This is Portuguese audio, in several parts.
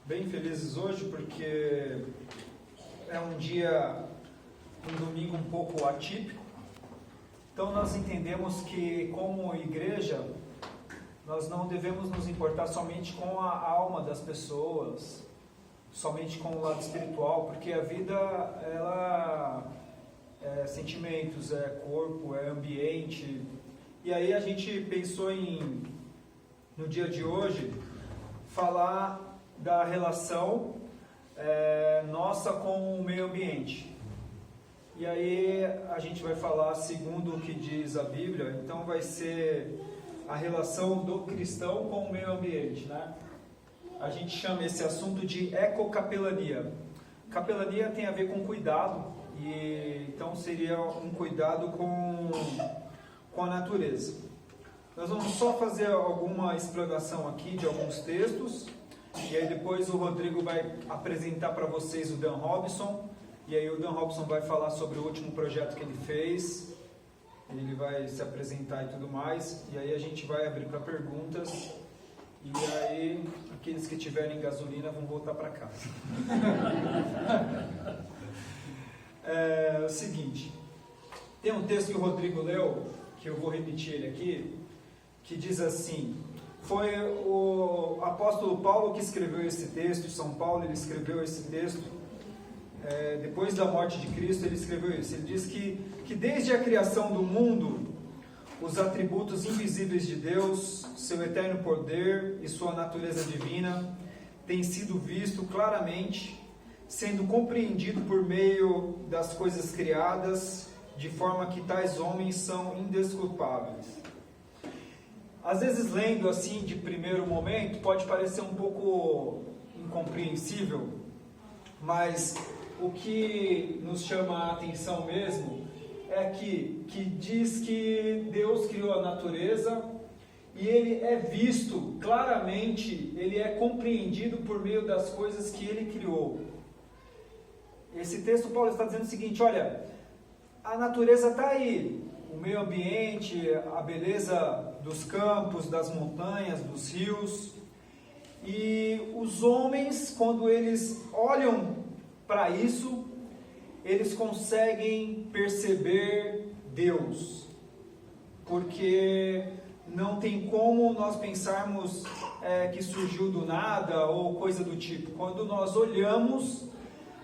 bem felizes hoje porque é um domingo um pouco atípico. Então nós entendemos que como igreja nós não devemos nos importar somente com a alma das pessoas, somente com o lado espiritual, porque a vida ela é sentimentos, é corpo, é ambiente. E aí a gente pensou no dia de hoje, falar da relação nossa com o meio ambiente. E aí a gente vai falar segundo o que diz a Bíblia, então vai ser a relação do cristão com o meio ambiente, né? A gente chama esse assunto de ecocapelania. Capelania tem a ver com cuidado, e então seria um cuidado com a natureza. Nós vamos só fazer alguma explanação aqui de alguns textos, e aí depois o Rodrigo vai apresentar para vocês o Dan Robson, e aí o Dan Robson vai falar sobre o último projeto que ele fez, ele vai se apresentar e tudo mais, e aí a gente vai abrir para perguntas, e aí aqueles que tiverem gasolina vão voltar para casa. É o seguinte, tem um texto que o Rodrigo leu, que eu vou repetir ele aqui, que diz assim: foi o apóstolo Paulo que escreveu esse texto, São Paulo, ele escreveu esse texto, depois da morte de Cristo ele escreveu isso. Ele diz que desde a criação do mundo, os atributos invisíveis de Deus, seu eterno poder e sua natureza divina, têm sido visto claramente, sendo compreendido por meio das coisas criadas, de forma que tais homens são indesculpáveis. Às vezes, lendo assim de primeiro momento, pode parecer um pouco incompreensível, mas o que nos chama a atenção mesmo é que diz que Deus criou a natureza e ele é visto claramente, ele é compreendido por meio das coisas que ele criou. Esse texto, Paulo está dizendo o seguinte: olha, a natureza está aí, o meio ambiente, a beleza dos campos, das montanhas, dos rios, e os homens, quando eles olham para isso, eles conseguem perceber Deus, porque não tem como nós pensarmos que surgiu do nada ou coisa do tipo. Quando nós olhamos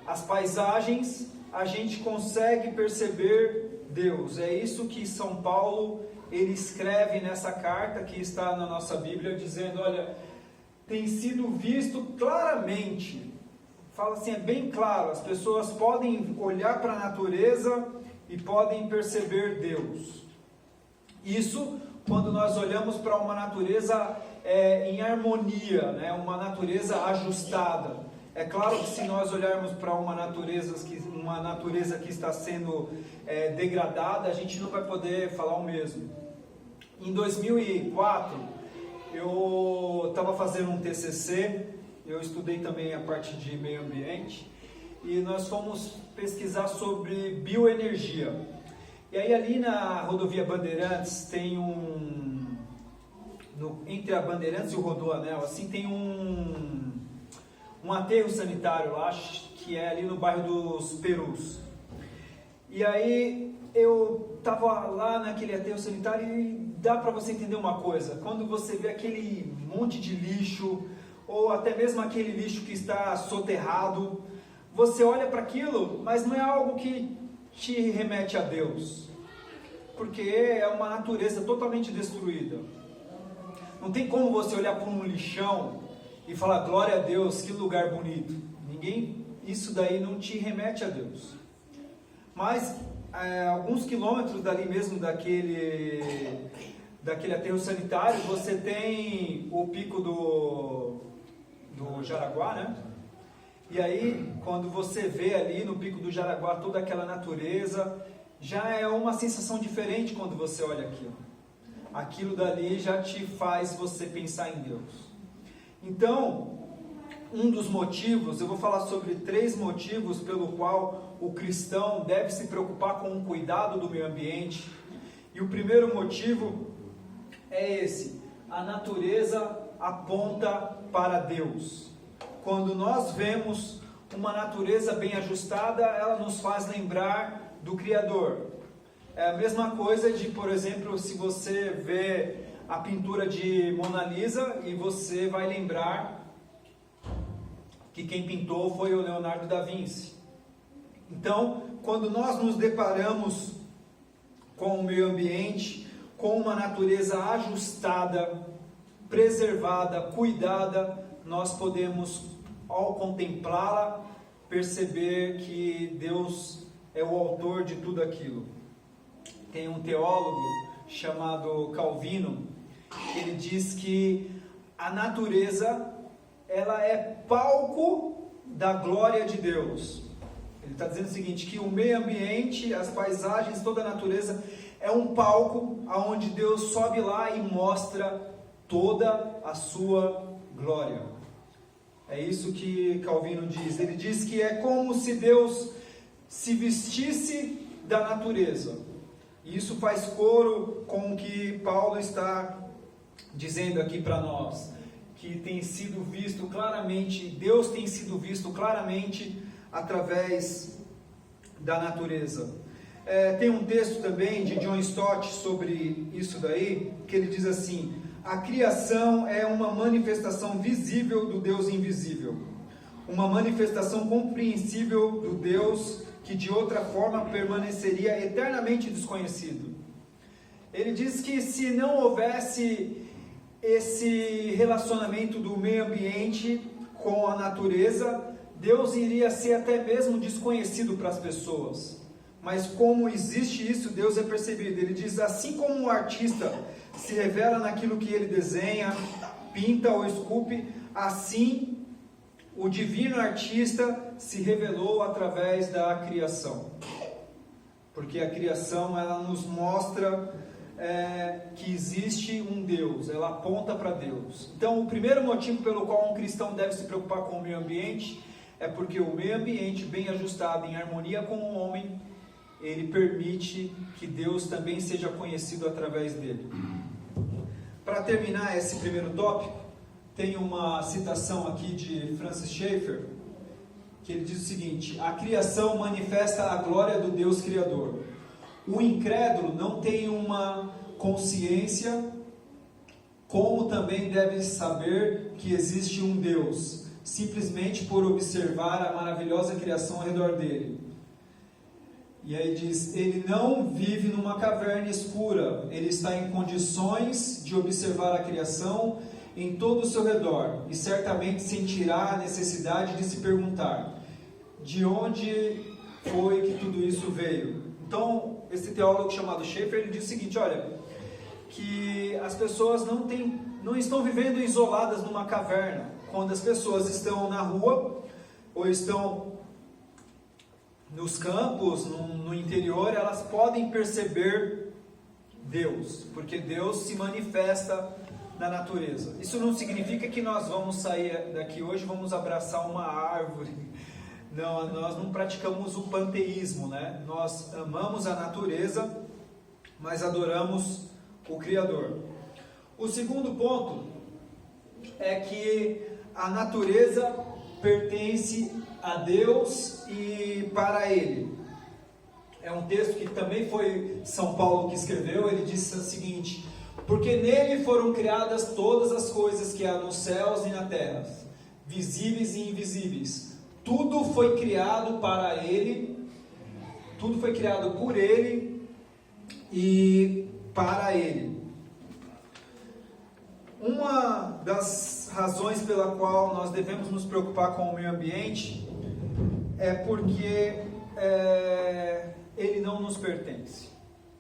as paisagens, a gente consegue perceber Deus. É isso que São Paulo ele escreve nessa carta que está na nossa Bíblia, dizendo: olha, tem sido visto claramente. Fala assim, é bem claro, as pessoas podem olhar para a natureza e podem perceber Deus. Isso quando nós olhamos para uma natureza em harmonia, né? Uma natureza ajustada. É claro que se nós olharmos para uma natureza que está sendo degradada, a gente não vai poder falar o mesmo. Em 2004, eu estava fazendo um TCC, eu estudei também a parte de meio ambiente, e nós fomos pesquisar sobre bioenergia. E aí ali na rodovia Bandeirantes tem entre a Bandeirantes e o Rodoanel, assim, tem um aterro sanitário lá, que é ali no bairro dos Perus. E aí eu estava lá naquele aterro sanitário e dá para você entender uma coisa: quando você vê aquele monte de lixo, ou até mesmo aquele lixo que está soterrado, você olha para aquilo, mas não é algo que te remete a Deus, porque é uma natureza totalmente destruída. Não tem como você olhar para um lixão e falar: glória a Deus, que lugar bonito. Isso daí não te remete a Deus. Mas alguns quilômetros dali mesmo daquele aterro sanitário, você tem o pico do Jaraguá, né? E aí, quando você vê ali no pico do Jaraguá toda aquela natureza, já é uma sensação diferente quando você olha aquilo. Aquilo dali já te faz você pensar em Deus. Então, um dos motivos, eu vou falar sobre 3 motivos pelo qual o cristão deve se preocupar com o cuidado do meio ambiente. E o primeiro motivo é esse: a natureza aponta para Deus. quando nós vemos uma natureza bem ajustada, ela nos faz lembrar do Criador. É a mesma coisa de, por exemplo, se você vê a pintura de Mona Lisa e você vai lembrar que quem pintou foi o Leonardo da Vinci. Então, quando nós nos deparamos com o meio ambiente, com uma natureza ajustada, preservada, cuidada, nós podemos, ao contemplá-la, perceber que Deus é o autor de tudo aquilo. Tem um teólogo chamado Calvino, ele diz que a natureza, ela é palco da glória de Deus. Ele está dizendo o seguinte, que o meio ambiente, as paisagens, toda a natureza é um palco onde Deus sobe lá e mostra toda a sua glória. É isso que Calvino diz. Ele diz que é como se Deus se vestisse da natureza. E isso faz coro com o que Paulo está dizendo aqui para nós, que tem sido visto claramente, Deus tem sido visto claramente através da natureza. Tem um texto também de John Stott sobre isso daí, que ele diz assim: a criação é uma manifestação visível do Deus invisível, uma manifestação compreensível do Deus que de outra forma permaneceria eternamente desconhecido. Ele diz que se não houvesse esse relacionamento do meio ambiente com a natureza, Deus iria ser até mesmo desconhecido para as pessoas. Mas como existe isso, Deus é percebido. Ele diz, assim como o artista se revela naquilo que ele desenha, pinta ou esculpe, assim o divino artista se revelou através da criação. Porque a criação, ela nos mostra que existe um Deus, ela aponta para Deus. Então, o primeiro motivo pelo qual um cristão deve se preocupar com o meio ambiente é porque o meio ambiente bem ajustado, em harmonia com o homem, ele permite que Deus também seja conhecido através dele. Para terminar esse primeiro tópico, tem uma citação aqui de Francis Schaeffer, que ele diz o seguinte: a criação manifesta a glória do Deus Criador. O incrédulo não tem uma consciência, como também deve saber que existe um Deus, simplesmente por observar a maravilhosa criação ao redor dele. E aí diz, ele não vive numa caverna escura, ele está em condições de observar a criação em todo o seu redor, e certamente sentirá a necessidade de se perguntar, de onde foi que tudo isso veio? Então, esse teólogo chamado Schaeffer, ele diz o seguinte, olha, que as pessoas não estão vivendo isoladas numa caverna. Quando as pessoas estão na rua, ou estão nos campos, no interior, elas podem perceber Deus, porque Deus se manifesta na natureza. Isso não significa que nós vamos sair daqui hoje e vamos abraçar uma árvore. Não, nós não praticamos o panteísmo, né? Nós amamos a natureza, mas adoramos o Criador. O segundo ponto é que a natureza pertence a Deus e para Ele. É um texto que também foi São Paulo que escreveu. Ele disse o seguinte: porque nele foram criadas todas as coisas que há nos céus e na terra, visíveis e invisíveis. Tudo foi criado para Ele, tudo foi criado por Ele e para Ele. Uma das razões pela qual nós devemos nos preocupar com o meio ambiente é porque ele não nos pertence.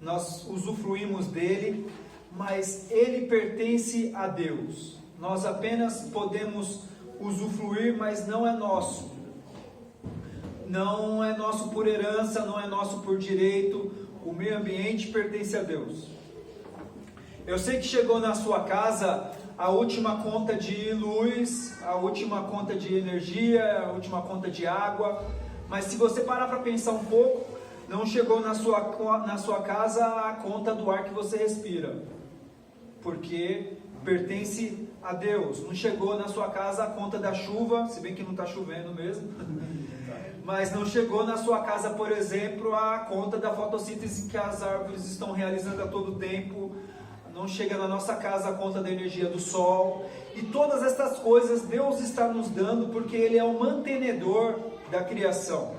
Nós usufruímos dele, mas ele pertence a Deus. Nós apenas podemos usufruir, mas não é nosso. Não é nosso por herança, não é nosso por direito. O meio ambiente pertence a Deus. Eu sei que chegou na sua casa a última conta de luz, a última conta de energia, a última conta de água, mas se você parar para pensar um pouco, não chegou na sua casa a conta do ar que você respira, porque pertence a Deus. Não chegou na sua casa a conta da chuva, se bem que não está chovendo mesmo. Mas não chegou na sua casa, por exemplo, a conta da fotossíntese que as árvores estão realizando a todo tempo. Não chega na nossa casa a conta da energia do sol. E todas essas coisas Deus está nos dando porque Ele é o mantenedor da criação.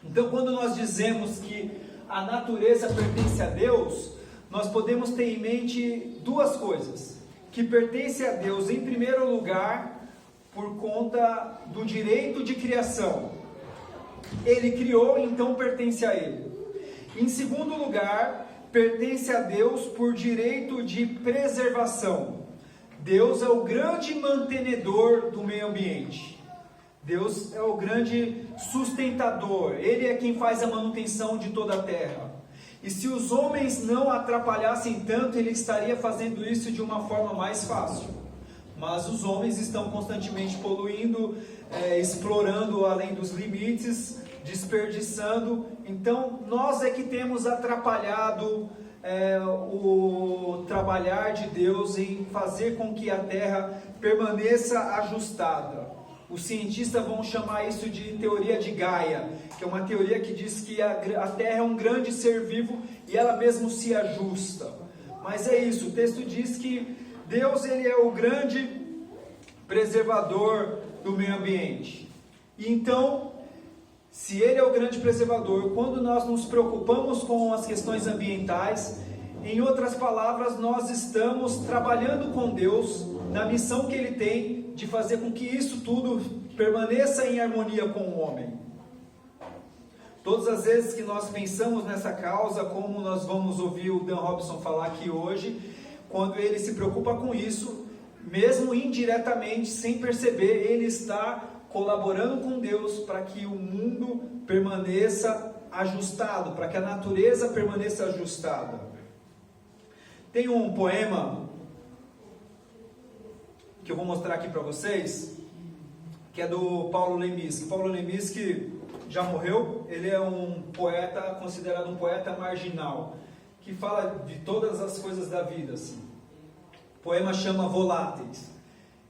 Então, quando nós dizemos que a natureza pertence a Deus, nós podemos ter em mente duas coisas. Que pertence a Deus, em primeiro lugar, por conta do direito de criação. Ele criou, então pertence a Ele. Em segundo lugar, pertence a Deus por direito de preservação. Deus é o grande mantenedor do meio ambiente. Deus é o grande sustentador. Ele é quem faz a manutenção de toda a terra. E se os homens não atrapalhassem tanto, Ele estaria fazendo isso de uma forma mais fácil. Mas os homens estão constantemente poluindo, explorando além dos limites, desperdiçando. Então, nós é que temos atrapalhado o trabalhar de Deus em fazer com que a terra permaneça ajustada. Os cientistas vão chamar isso de teoria de Gaia, que é uma teoria que diz que a terra é um grande ser vivo e ela mesmo se ajusta. Mas é isso, o texto diz que Deus, Ele é o grande preservador do meio ambiente. E então, se Ele é o grande preservador, quando nós nos preocupamos com as questões ambientais, em outras palavras, nós estamos trabalhando com Deus na missão que Ele tem de fazer com que isso tudo permaneça em harmonia com o homem. Todas as vezes que nós pensamos nessa causa, como nós vamos ouvir o Dan Robson falar aqui hoje, quando ele se preocupa com isso, mesmo indiretamente, sem perceber, ele está colaborando com Deus para que o mundo permaneça ajustado, para que a natureza permaneça ajustada. Tem um poema que eu vou mostrar aqui para vocês, que é do Paulo Leminski. Paulo Leminski já morreu, ele é um poeta, considerado um poeta marginal, que fala de todas as coisas da vida. Assim. O poema chama Voláteis.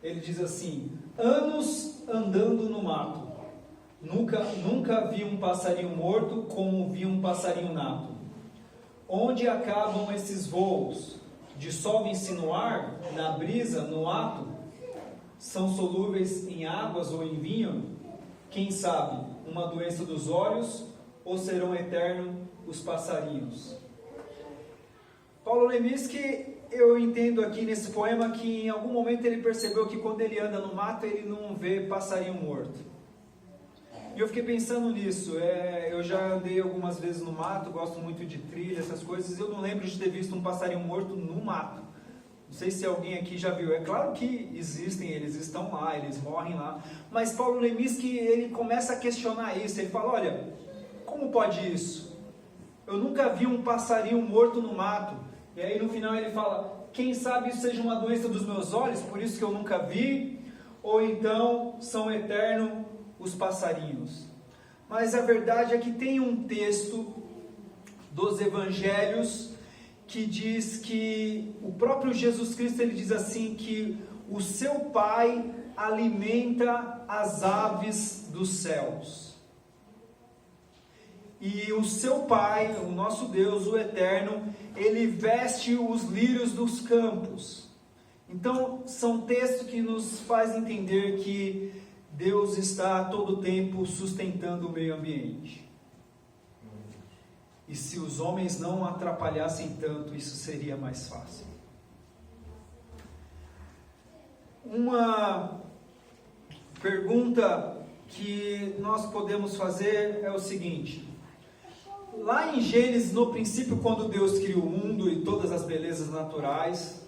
Ele diz assim: anos andando no mato, nunca vi um passarinho morto como vi um passarinho nato. Onde acabam esses voos? Dissolvem-se no ar, na brisa, no ato? São solúveis em águas ou em vinho? Quem sabe, uma doença dos olhos, ou serão eternos os passarinhos? Paulo Leminski, eu entendo aqui nesse poema que em algum momento ele percebeu que quando ele anda no mato, ele não vê passarinho morto. E eu fiquei pensando nisso. Eu já andei algumas vezes no mato, gosto muito de trilha, essas coisas. Eu não lembro de ter visto um passarinho morto no mato. Não sei se alguém aqui já viu. É claro que existem, eles estão lá, eles morrem lá. Mas Paulo Leminski, ele começa a questionar isso. Ele fala: olha, como pode isso? Eu nunca vi um passarinho morto no mato. E aí no final ele fala: quem sabe isso seja uma doença dos meus olhos, por isso que eu nunca vi? Ou então são eternos os passarinhos? Mas a verdade é que tem um texto dos evangelhos que diz que o próprio Jesus Cristo, ele diz assim, que o seu Pai alimenta as aves dos céus. E o seu Pai, o nosso Deus, o Eterno, ele veste os lírios dos campos. Então, são textos que nos faz entender que Deus está a todo tempo sustentando o meio ambiente. E se os homens não atrapalhassem tanto, isso seria mais fácil. Uma pergunta que nós podemos fazer é o seguinte: lá em Gênesis, no princípio, quando Deus criou o mundo e todas as belezas naturais,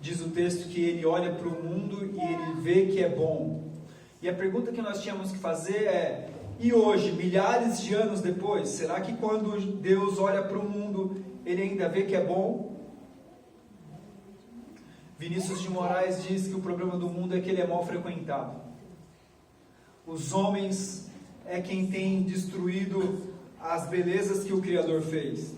diz o texto que ele olha para o mundo e ele vê que é bom. E a pergunta que nós tínhamos que fazer é: e hoje, milhares de anos depois, será que quando Deus olha para o mundo, ele ainda vê que é bom? Vinícius de Moraes diz que o problema do mundo é que ele é mal frequentado. Os homens é quem tem destruído as belezas que o Criador fez.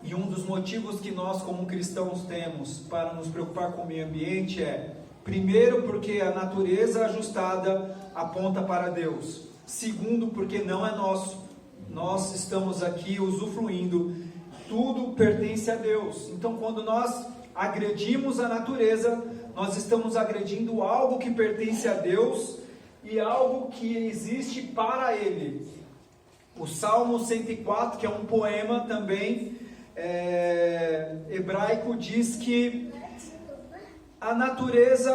E E um dos motivos que nós como cristãos temos para nos preocupar com o meio ambiente é, primeiro, porque a natureza ajustada aponta para Deus. Segundo, porque não é nosso. Nós estamos aqui usufruindo, tudo pertence a Deus. Então, quando nós agredimos a natureza, nós estamos agredindo algo que pertence a Deus e algo que existe para Ele. O Salmo 104, que é um poema também hebraico, diz que a natureza,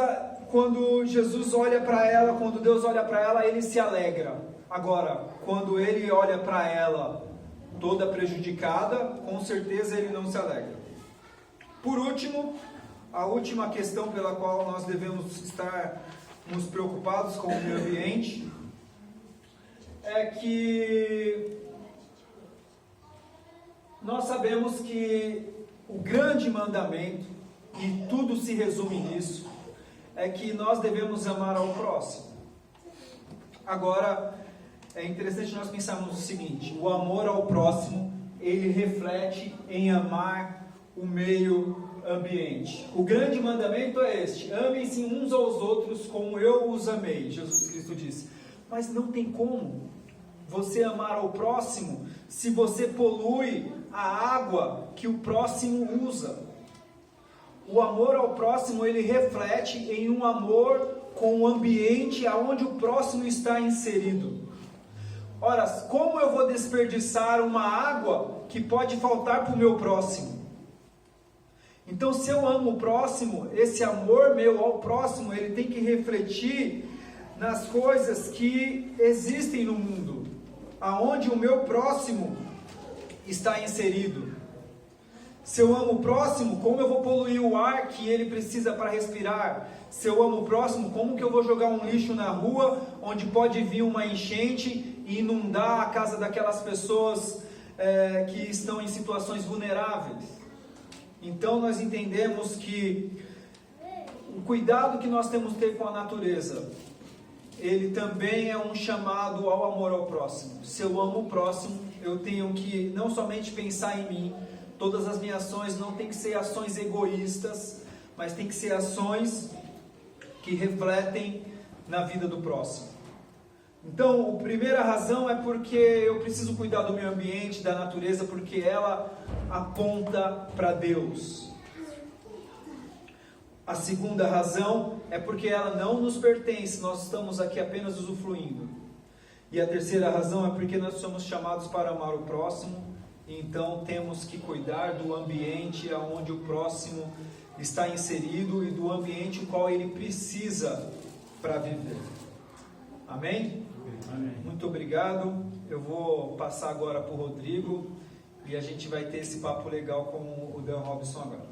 quando Jesus olha para ela, quando Deus olha para ela, Ele se alegra. Agora, quando Ele olha para ela toda prejudicada, com certeza Ele não se alegra. Por último, a última questão pela qual nós devemos estar nos preocupados com o meio ambiente é que nós sabemos que o grande mandamento, e tudo se resume nisso, é que nós devemos amar ao próximo. Agora, é interessante nós pensarmos o seguinte: o amor ao próximo, ele reflete em amar o meio ambiente. O grande mandamento é este: amem-se uns aos outros como eu os amei, Jesus Cristo disse. Mas não tem como você amar ao próximo se você polui a água que o próximo usa. O amor ao próximo, ele reflete em um amor com o ambiente aonde o próximo está inserido. Ora, como eu vou desperdiçar uma água que pode faltar para o meu próximo? Então, se eu amo o próximo, esse amor meu ao próximo, ele tem que refletir nas coisas que existem no mundo, aonde o meu próximo está inserido. Se eu amo o próximo, como eu vou poluir o ar que ele precisa para respirar? Se eu amo o próximo, como que eu vou jogar um lixo na rua, onde pode vir uma enchente e inundar a casa daquelas pessoas que estão em situações vulneráveis? Então nós entendemos que o cuidado que nós temos que ter com a natureza, ele também é um chamado ao amor ao próximo. Se eu amo o próximo, eu tenho que não somente pensar em mim. Todas as minhas ações não tem que ser ações egoístas, mas tem que ser ações que refletem na vida do próximo. Então, a primeira razão é porque eu preciso cuidar do meio ambiente, da natureza, porque ela aponta para Deus. A segunda razão é porque ela não nos pertence, nós estamos aqui apenas usufruindo. E a terceira razão é porque nós somos chamados para amar o próximo, então temos que cuidar do ambiente onde o próximo está inserido e do ambiente o qual ele precisa para viver. Amém? Amém. Muito obrigado. Eu vou passar agora para o Rodrigo e a gente vai ter esse papo legal com o Dan Robson agora.